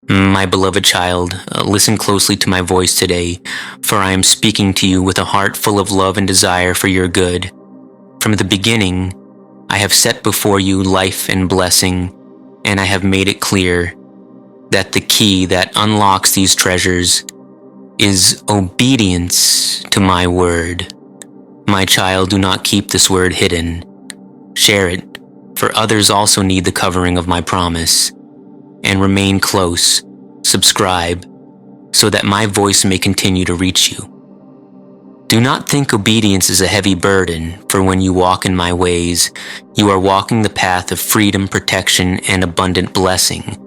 My beloved child, listen closely to my voice today, for I am speaking to you with a heart full of love and desire for your good. From the beginning, I have set before you life and blessing, and I have made it clear that the key that unlocks these treasures is obedience to my word. My child, do not keep this word hidden. Share it, for others also need the covering of my promise. And remain close, subscribe, so that my voice may continue to reach you. Do not think obedience is a heavy burden, for when you walk in my ways, you are walking the path of freedom, protection, and abundant blessing.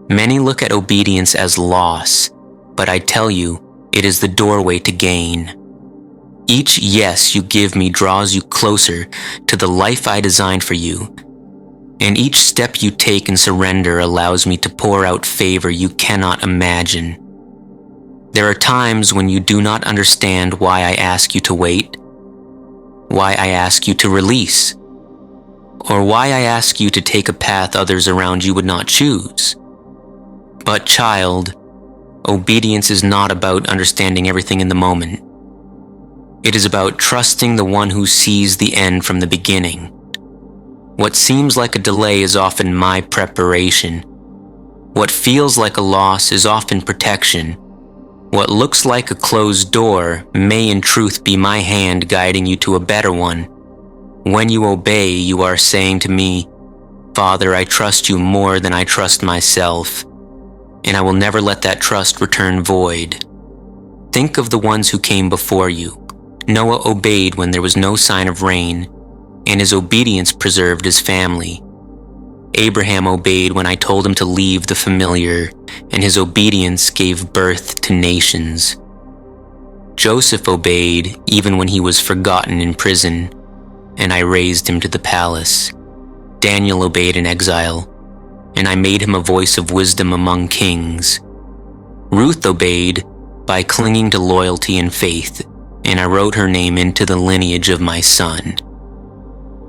Many look at obedience as loss, but I tell you, it is the doorway to gain. Each yes you give me draws you closer to the life I designed for you, and each step you take in surrender allows me to pour out favor you cannot imagine. There are times when you do not understand why I ask you to wait, why I ask you to release, or why I ask you to take a path others around you would not choose. But child, obedience is not about understanding everything in the moment. It is about trusting the one who sees the end from the beginning. What seems like a delay is often my preparation. What feels like a loss is often protection. What looks like a closed door may in truth be my hand guiding you to a better one. When you obey, you are saying to me, Father, I trust you more than I trust myself, and I will never let that trust return void. Think of the ones who came before you. Noah obeyed when there was no sign of rain, and his obedience preserved his family. Abraham obeyed when I told him to leave the familiar, and his obedience gave birth to nations. Joseph obeyed even when he was forgotten in prison, and I raised him to the palace. Daniel obeyed in exile, and I made him a voice of wisdom among kings. Ruth obeyed by clinging to loyalty and faith, and I wrote her name into the lineage of my son.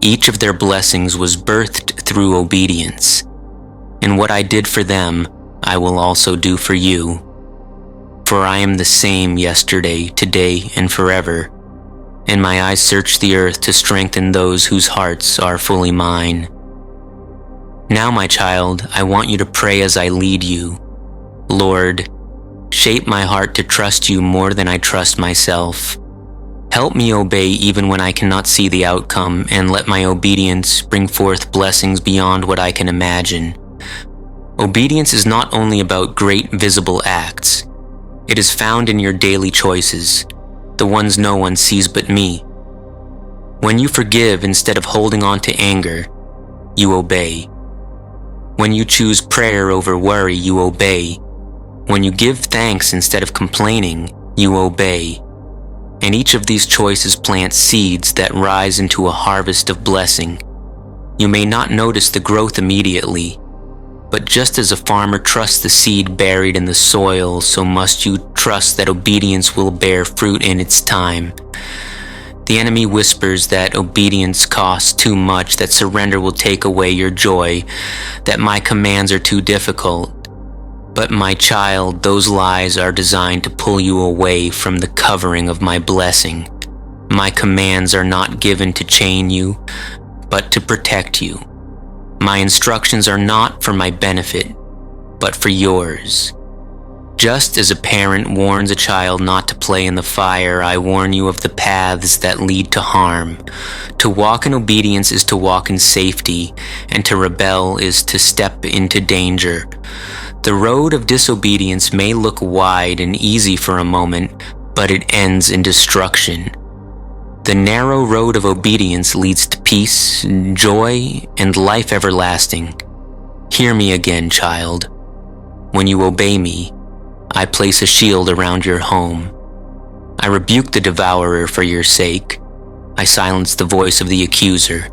Each of their blessings was birthed through obedience, and what I did for them, I will also do for you. For I am the same yesterday, today, and forever, and my eyes search the earth to strengthen those whose hearts are fully mine. Now, my child, I want you to pray as I lead you. Lord, shape my heart to trust you more than I trust myself. Help me obey even when I cannot see the outcome, and let my obedience bring forth blessings beyond what I can imagine. Obedience is not only about great visible acts. It is found in your daily choices, the ones no one sees but me. When you forgive instead of holding on to anger, you obey. When you choose prayer over worry, you obey. When you give thanks instead of complaining, you obey. And each of these choices plants seeds that rise into a harvest of blessing. You may not notice the growth immediately, but just as a farmer trusts the seed buried in the soil, so must you trust that obedience will bear fruit in its time. The enemy whispers that obedience costs too much, that surrender will take away your joy, that my commands are too difficult. But my child, those lies are designed to pull you away from the covering of my blessing. My commands are not given to chain you, but to protect you. My instructions are not for my benefit, but for yours. Just as a parent warns a child not to play in the fire, I warn you of the paths that lead to harm. To walk in obedience is to walk in safety, and to rebel is to step into danger. The road of disobedience may look wide and easy for a moment, but it ends in destruction. The narrow road of obedience leads to peace, joy, and life everlasting. Hear me again, child. When you obey me, I place a shield around your home. I rebuke the devourer for your sake. I silence the voice of the accuser,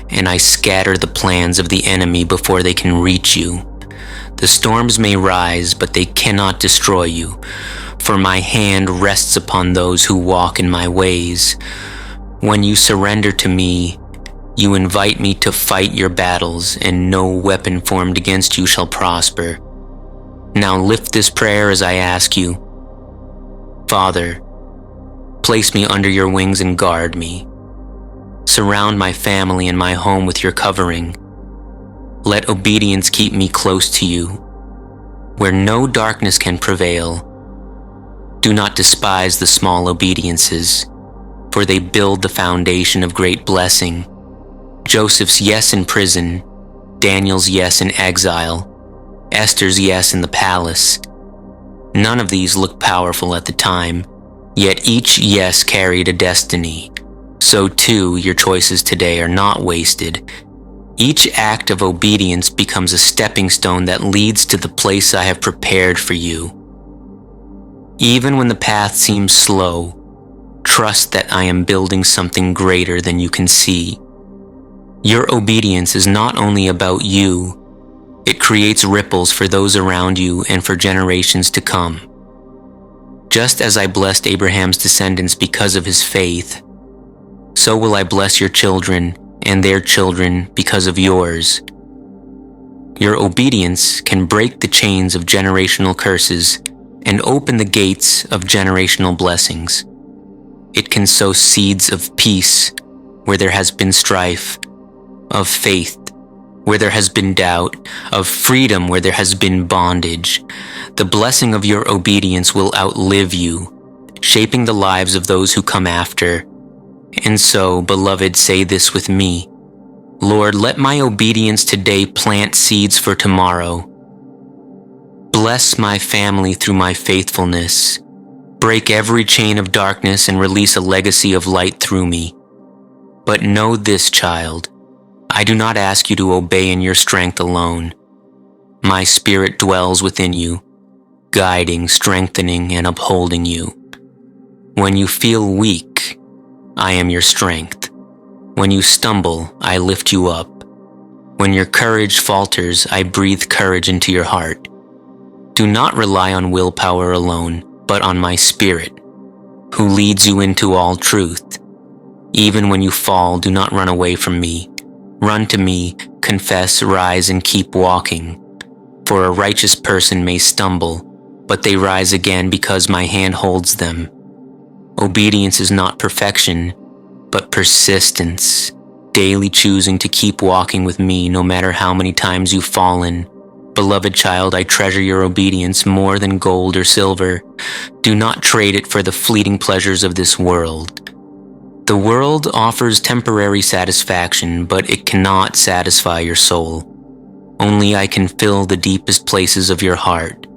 and I scatter the plans of the enemy before they can reach you. The storms may rise, but they cannot destroy you, for my hand rests upon those who walk in my ways. When you surrender to me, you invite me to fight your battles, and no weapon formed against you shall prosper. Now lift this prayer as I ask you. Father, place me under your wings and guard me. Surround my family and my home with your covering. Let obedience keep me close to you, where no darkness can prevail. Do not despise the small obediences, for they build the foundation of great blessing. Joseph's yes in prison, Daniel's yes in exile, Esther's yes in the palace. None of these looked powerful at the time, yet each yes carried a destiny. So too, your choices today are not wasted. Each act of obedience becomes a stepping stone that leads to the place I have prepared for you. Even when the path seems slow, trust that I am building something greater than you can see. Your obedience is not only about you, it creates ripples for those around you and for generations to come. Just as I blessed Abraham's descendants because of his faith, so will I bless your children and their children because of yours. Your obedience can break the chains of generational curses and open the gates of generational blessings. It can sow seeds of peace where there has been strife, of faith where there has been doubt, of freedom where there has been bondage. The blessing of your obedience will outlive you, shaping the lives of those who come after. And so, beloved, say this with me. Lord, let my obedience today plant seeds for tomorrow. Bless my family through my faithfulness. Break every chain of darkness and release a legacy of light through me. But know this, child. I do not ask you to obey in your strength alone. My Spirit dwells within you, guiding, strengthening, and upholding you. When you feel weak, I am your strength. When you stumble, I lift you up. When your courage falters, I breathe courage into your heart. Do not rely on willpower alone, but on my Spirit, who leads you into all truth. Even when you fall, do not run away from me. Run to me, confess, rise, and keep walking. For a righteous person may stumble, but they rise again because my hand holds them. Obedience is not perfection, but persistence, daily choosing to keep walking with me no matter how many times you've fallen. Beloved child, I treasure your obedience more than gold or silver. Do not trade it for the fleeting pleasures of this world. The world offers temporary satisfaction, but it cannot satisfy your soul. Only I can fill the deepest places of your heart.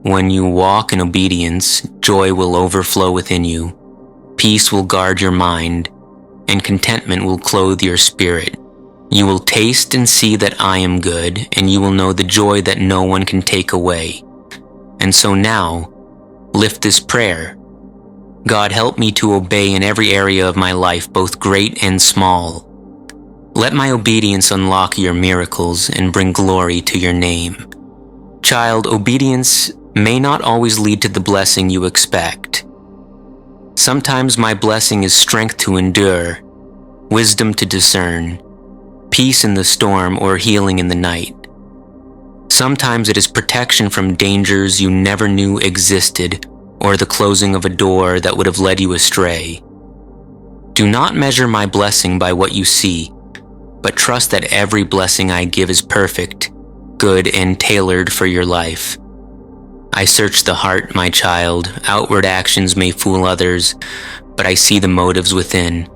When you walk in obedience, joy will overflow within you. Peace will guard your mind, and contentment will clothe your spirit. You will taste and see that I am good, and you will know the joy that no one can take away. And so now, lift this prayer. God, help me to obey in every area of my life, both great and small. Let my obedience unlock your miracles and bring glory to your name. Child, obedience may not always lead to the blessing you expect. Sometimes my blessing is strength to endure, wisdom to discern, peace in the storm, or healing in the night. Sometimes it is protection from dangers you never knew existed, or the closing of a door that would have led you astray. Do not measure my blessing by what you see, but trust that every blessing I give is perfect, good, and tailored for your life. I search the heart, my child. Outward actions may fool others, but I see the motives within.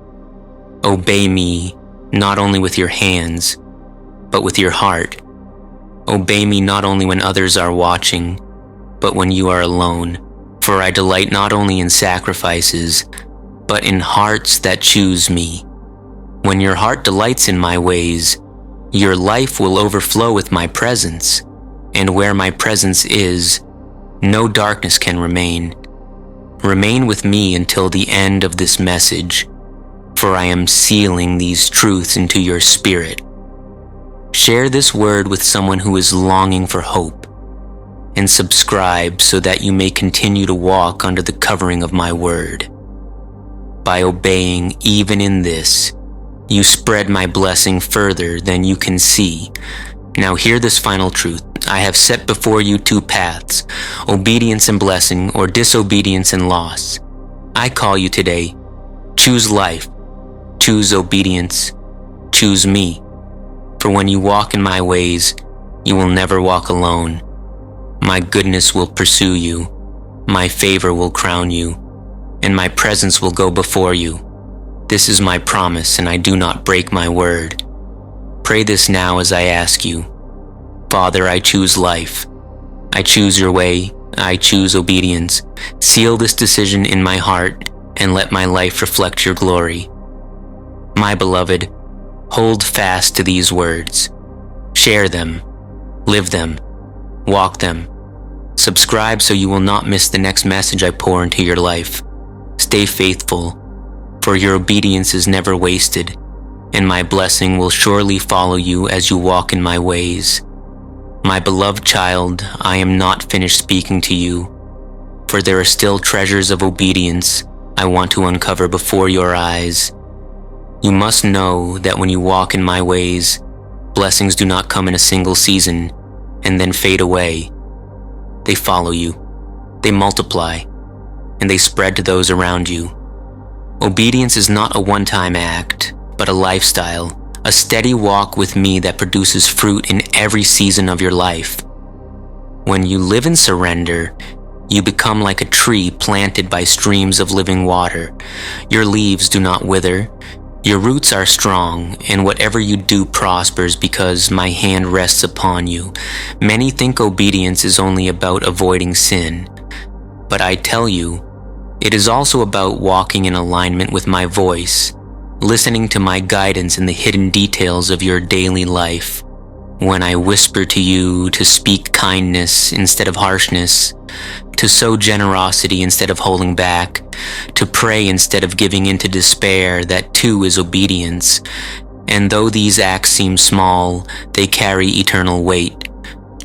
Obey me, not only with your hands, but with your heart. Obey me not only when others are watching, but when you are alone. For I delight not only in sacrifices, but in hearts that choose me. When your heart delights in my ways, your life will overflow with my presence, and where my presence is, no darkness can remain. Remain with me until the end of this message, for I am sealing these truths into your spirit. Share this word with someone who is longing for hope, and subscribe so that you may continue to walk under the covering of my word. By obeying even in this, you spread my blessing further than you can see. Now hear this final truth. I have set before you two paths, obedience and blessing, or disobedience and loss. I call you today. Choose life. Choose obedience. Choose me. For when you walk in my ways, you will never walk alone. My goodness will pursue you. My favor will crown you, and my presence will go before you. This is my promise, and I do not break my word. Pray this now as I ask you. Father, I choose life. I choose your way. I choose obedience. Seal this decision in my heart, and let my life reflect your glory. My beloved, hold fast to these words. Share them. Live them. Walk them. Subscribe so you will not miss the next message I pour into your life. Stay faithful, for your obedience is never wasted, and my blessing will surely follow you as you walk in my ways. My beloved child, I am not finished speaking to you, for there are still treasures of obedience I want to uncover before your eyes. You must know that when you walk in my ways, blessings do not come in a single season and then fade away. They follow you, they multiply, and they spread to those around you. Obedience is not a one-time act, but a lifestyle, a steady walk with me that produces fruit in every season of your life. When you live in surrender, you become like a tree planted by streams of living water. Your leaves do not wither. Your roots are strong, and whatever you do prospers because my hand rests upon you. Many think obedience is only about avoiding sin, but I tell you, it is also about walking in alignment with my voice, listening to my guidance in the hidden details of your daily life. When I whisper to you to speak kindness instead of harshness, to sow generosity instead of holding back, to pray instead of giving into despair, that too is obedience. And though these acts seem small, they carry eternal weight.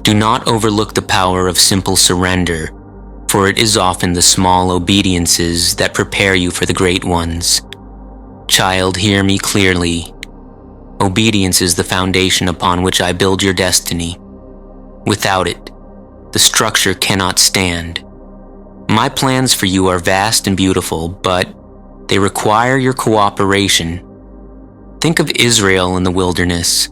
Do not overlook the power of simple surrender, for it is often the small obediences that prepare you for the great ones. Child, hear me clearly. Obedience is the foundation upon which I build your destiny. Without it, the structure cannot stand. My plans for you are vast and beautiful, but they require your cooperation. Think of Israel in the wilderness.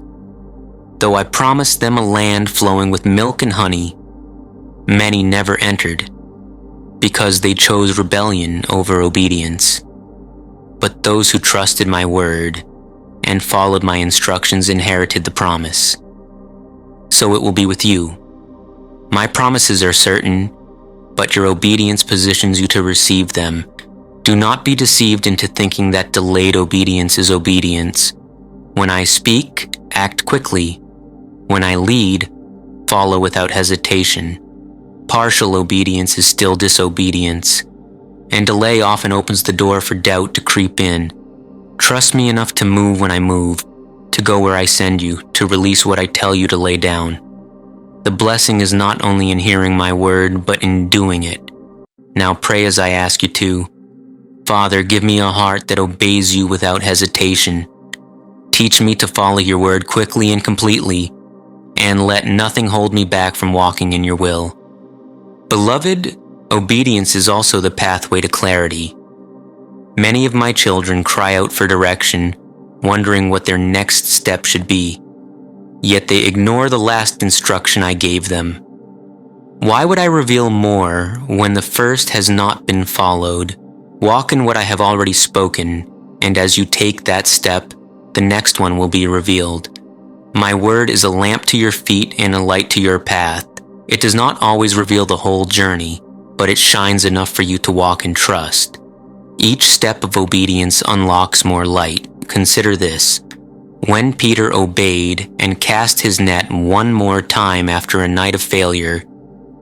Though I promised them a land flowing with milk and honey, many never entered, because they chose rebellion over obedience. But those who trusted my word and followed my instructions inherited the promise. So it will be with you. My promises are certain, but your obedience positions you to receive them. Do not be deceived into thinking that delayed obedience is obedience. When I speak, act quickly. When I lead, follow without hesitation. Partial obedience is still disobedience, and delay often opens the door for doubt to creep in. Trust me enough to move when I move, to go where I send you, to release what I tell you to lay down. The blessing is not only in hearing my word, but in doing it. Now pray as I ask you to. Father, give me a heart that obeys you without hesitation. Teach me to follow your word quickly and completely, and let nothing hold me back from walking in your will. Beloved, obedience is also the pathway to clarity. Many of my children cry out for direction, wondering what their next step should be. Yet they ignore the last instruction I gave them. Why would I reveal more when the first has not been followed? Walk in what I have already spoken, and as you take that step, the next one will be revealed. My word is a lamp to your feet and a light to your path. It does not always reveal the whole journey, but it shines enough for you to walk in trust. Each step of obedience unlocks more light. Consider this. When Peter obeyed and cast his net one more time after a night of failure,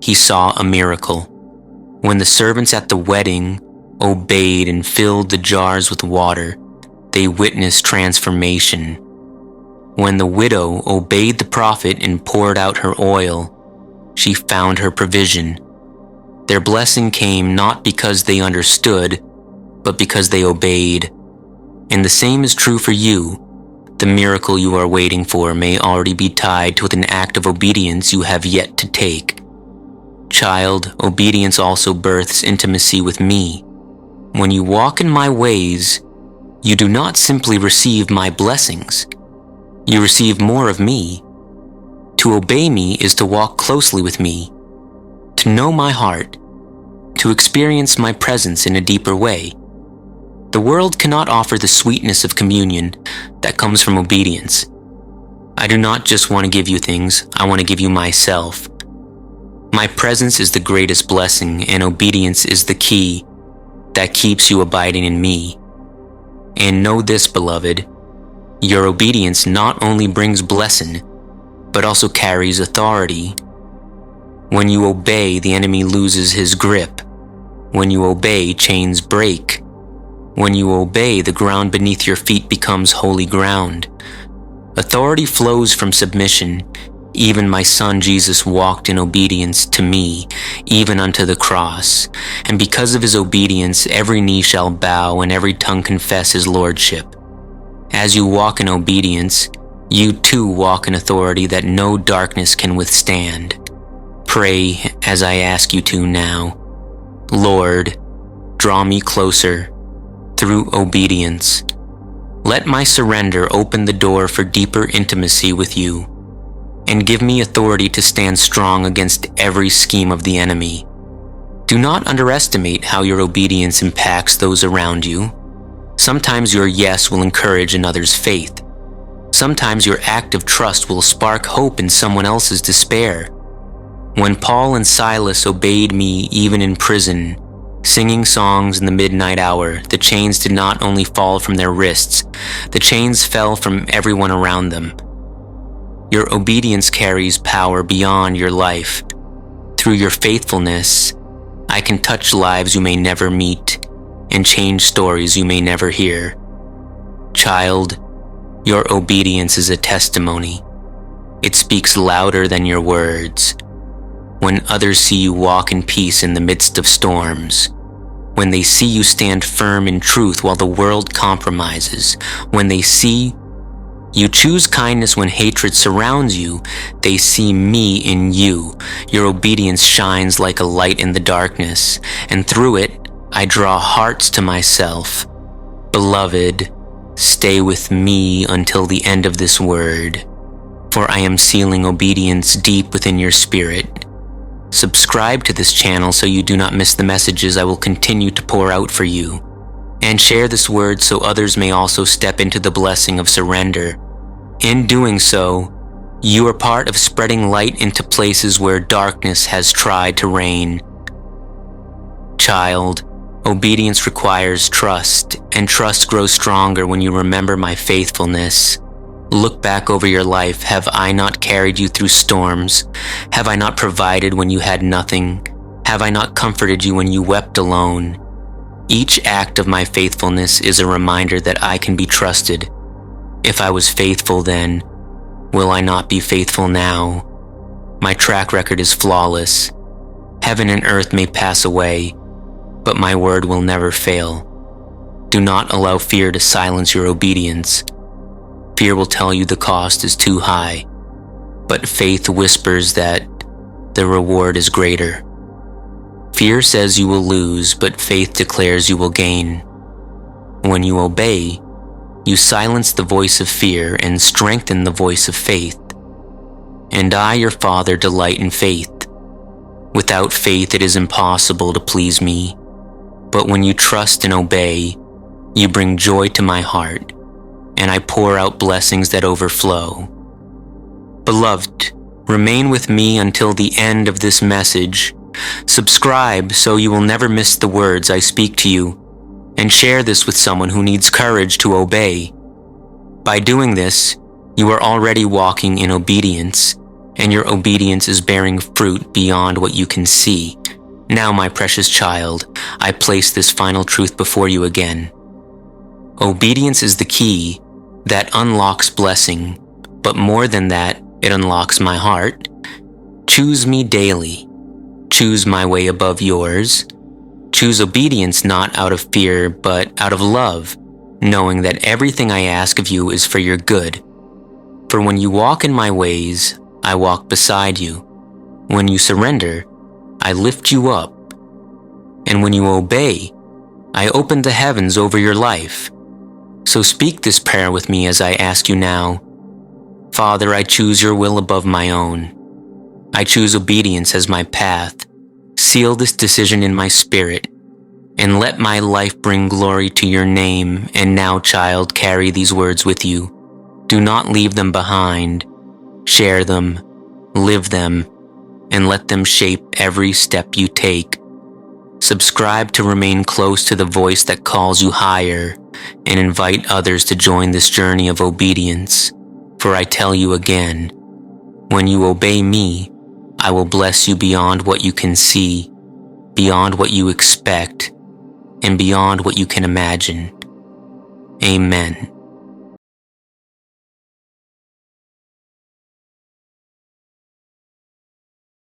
he saw a miracle. When the servants at the wedding obeyed and filled the jars with water, they witnessed transformation. When the widow obeyed the prophet and poured out her oil, she found her provision. Their blessing came not because they understood, but because they obeyed. And the same is true for you. The miracle you are waiting for may already be tied to an act of obedience you have yet to take. Child, obedience also births intimacy with me. When you walk in my ways, you do not simply receive my blessings. You receive more of me. To obey me is to walk closely with me, to know my heart, to experience my presence in a deeper way. The world cannot offer the sweetness of communion that comes from obedience. I do not just want to give you things, I want to give you myself. My presence is the greatest blessing, and obedience is the key that keeps you abiding in me. And know this, beloved, your obedience not only brings blessing, but also carries authority. When you obey, the enemy loses his grip. When you obey, chains break. When you obey, the ground beneath your feet becomes holy ground. Authority flows from submission. Even my Son Jesus walked in obedience to me, even unto the cross. And because of his obedience, every knee shall bow and every tongue confess his lordship. As you walk in obedience, you too walk in authority that no darkness can withstand. Pray as I ask you to now. Lord, draw me closer through obedience. Let my surrender open the door for deeper intimacy with you, and give me authority to stand strong against every scheme of the enemy. Do not underestimate how your obedience impacts those around you. Sometimes your yes will encourage another's faith. Sometimes your act of trust will spark hope in someone else's despair. When Paul and Silas obeyed me even in prison, singing songs in the midnight hour, the chains did not only fall from their wrists, the chains fell from everyone around them. Your obedience carries power beyond your life. Through your faithfulness, I can touch lives you may never meet and change stories you may never hear. Child, your obedience is a testimony. It speaks louder than your words. When others see you walk in peace in the midst of storms, when they see you stand firm in truth while the world compromises, when they see you choose kindness when hatred surrounds you, they see me in you. Your obedience shines like a light in the darkness, and through it, I draw hearts to myself. Beloved, stay with me until the end of this word, for I am sealing obedience deep within your spirit. Subscribe to this channel so you do not miss the messages I will continue to pour out for you. And share this word so others may also step into the blessing of surrender. In doing so, you are part of spreading light into places where darkness has tried to reign. Child, obedience requires trust, and trust grows stronger when you remember my faithfulness. Look back over your life. Have I not carried you through storms? Have I not provided when you had nothing? Have I not comforted you when you wept alone? Each act of my faithfulness is a reminder that I can be trusted. If I was faithful then, will I not be faithful now? My track record is flawless. Heaven and earth may pass away, but my word will never fail. Do not allow fear to silence your obedience. Fear will tell you the cost is too high, but faith whispers that the reward is greater. Fear says you will lose, but faith declares you will gain. When you obey, you silence the voice of fear and strengthen the voice of faith. And I, your Father, delight in faith. Without faith it is impossible to please me, but when you trust and obey, you bring joy to my heart, and I pour out blessings that overflow. Beloved, remain with me until the end of this message. Subscribe so you will never miss the words I speak to you, and share this with someone who needs courage to obey. By doing this, you are already walking in obedience, and your obedience is bearing fruit beyond what you can see. Now, my precious child, I place this final truth before you again. Obedience is the key that unlocks blessing, but more than that, it unlocks my heart. Choose me daily. Choose my way above yours. Choose obedience not out of fear, but out of love. knowing that everything I ask of you is for your good. For when you walk in my ways, I walk beside you. When you surrender, I lift you up. And when you obey, I open the heavens over your life. So speak this prayer with me as I ask you now. Father, I choose your will above my own. I choose obedience as my path. Seal this decision in my spirit, and let my life bring glory to your name. And now, child, carry these words with you. Do not leave them behind. Share them, live them, and let them shape every step you take. Subscribe to remain close to the voice that calls you higher, and invite others to join this journey of obedience. For I tell you again, when you obey me, I will bless you beyond what you can see, beyond what you expect, and beyond what you can imagine. Amen.